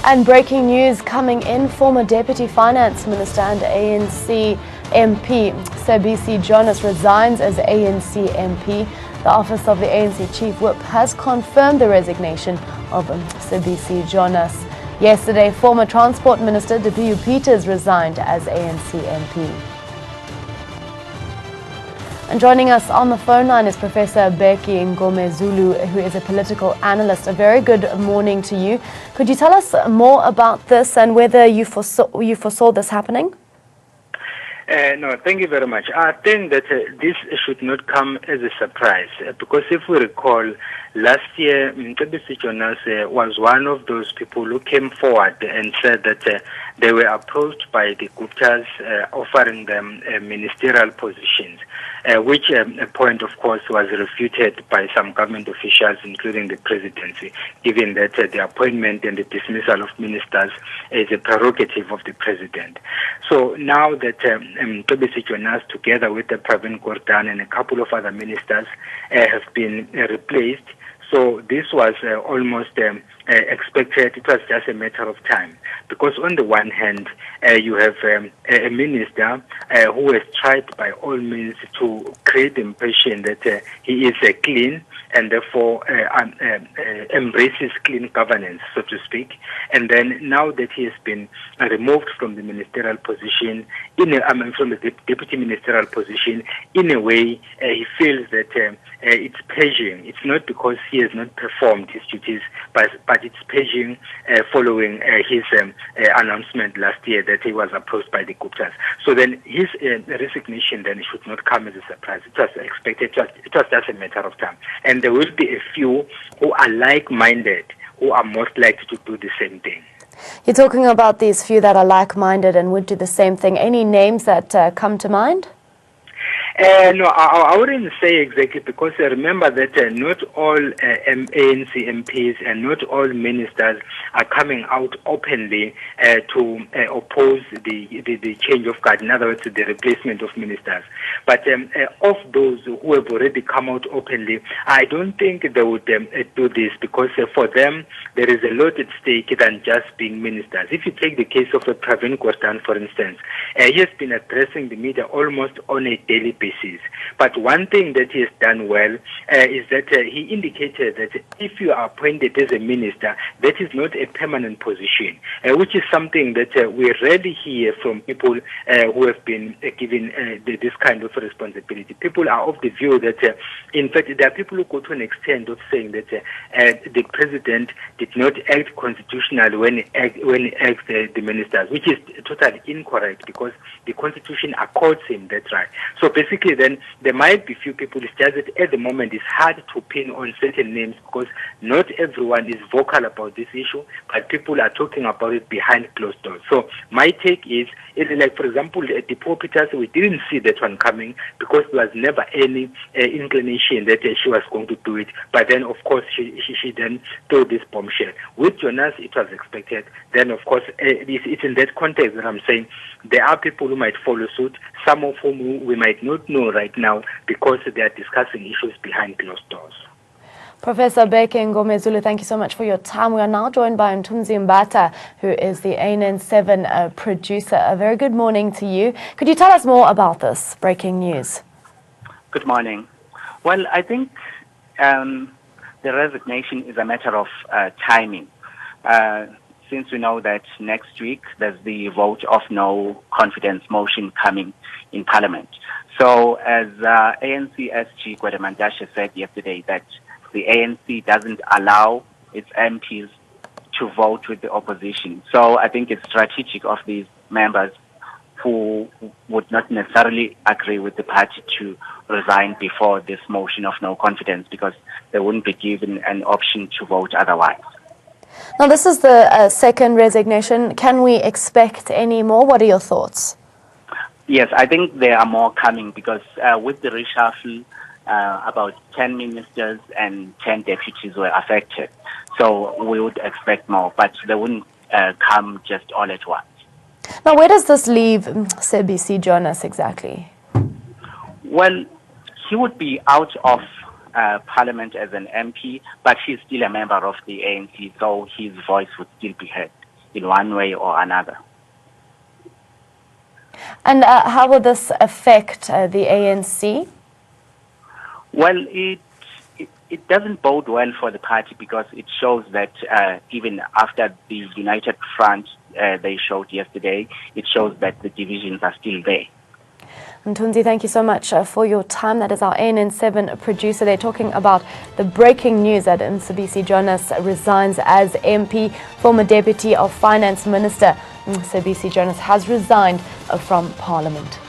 And breaking news coming in, former Deputy Finance Minister and ANC MP Mcebisi Jonas resigns as ANC MP. The office of the ANC Chief Whip has confirmed the resignation of Mcebisi Jonas. Yesterday, former Transport Minister Dipiyu Peters resigned as ANC MP. And joining us on the phone line is Professor Mcebisi Jonas, who is a political analyst. A very good morning to you. Could you tell us more about this and whether you foresaw this happening? No, thank you very much. I think that this should not come as a surprise because if we recall, last year Mcebisi Jonas was one of those people who came forward and said that they were approached by the Guptas offering them ministerial positions, which point, of course, was refuted by some government officials, including the presidency, given that the appointment and the dismissal of ministers is a prerogative of the president. So now that Mcebisi Jonas, together with the Pravin Gordhan and a couple of other ministers, have been replaced. So this was almost expected. It was just a matter of time. Because on the one hand, you have a minister who has tried by all means to create the impression that he is clean and therefore embraces clean governance, so to speak. And then now that he has been removed from the ministerial position, from the deputy ministerial position, in a way he feels that it's paging. It's not because he has not performed his duties, but it's paging following his announcement last year that he was approached by the Guptas. So then his resignation then should not come as a surprise. It was expected. It was just a matter of time. And there will be a few who are like-minded, who are most likely to do the same thing. You're talking about these few that are like-minded and would do the same thing. Any names that come to mind? No, I wouldn't say exactly, because remember that not all ANC MPs and not all ministers are coming out openly to oppose the change of guard, in other words, the replacement of ministers. But of those who have already come out openly, I don't think they would do this, because for them there is a lot at stake than just being ministers. If you take the case of Pravin Gordhan, for instance, he has been addressing the media almost on a daily basis. But one thing that he has done well is that he indicated that if you are appointed as a minister, that is not a permanent position, which is something that we rarely hear from people who have been given this kind of responsibility. People are of the view that, in fact, there are people who go to an extent of saying that the president did not act constitutionally when he asked the ministers, which is totally incorrect, because the constitution accords him that right. So basically then there might be few people. It's just that at the moment it's hard to pin on certain names, because not everyone is vocal about this issue, but people are talking about it behind closed doors. So my take is like, for example, the poor Peters, we didn't see that one coming, because there was never any inclination that she was going to do it. But then, of course, she then threw this bombshell. With Jonas, it was expected. Then, of course, it's in that context that I'm saying there are people who might follow suit, some of whom we might not know right now, because they are discussing issues behind closed doors. Professor Mcebisi Jonas, thank you so much for your time. We are now joined by Mthunzi Mbata, who is the ANN7 producer. A very good morning to you. Could you tell us more about this breaking news? Good morning. Well, I think the resignation is a matter of timing. Since we know that next week there's the vote of no confidence motion coming in Parliament. So as ANC SG Gwede said yesterday, that the ANC doesn't allow its MPs to vote with the opposition. So I think it's strategic of these members who would not necessarily agree with the party to resign before this motion of no confidence, because they wouldn't be given an option to vote otherwise. Now, this is the second resignation. Can we expect any more? What are your thoughts? Yes, I think there are more coming, because with the reshuffle, about 10 ministers and 10 deputies were affected. So we would expect more, but they wouldn't come just all at once. Now, where does this leave Mcebisi Jonas exactly? Well, he would be out of Parliament as an MP, but he's still a member of the ANC, so his voice would still be heard. in one way or another. And how will this affect the ANC? Well, it doesn't bode well for the party because it shows that even after the united front they showed yesterday, it shows that the divisions are still there. And Tunzi, thank you so much for your time. That is our ANN7 producer. They're talking about the breaking news that Mcebisi Jonas resigns as MP. Former Deputy of Finance Minister Mcebisi Jonas has resigned from Parliament.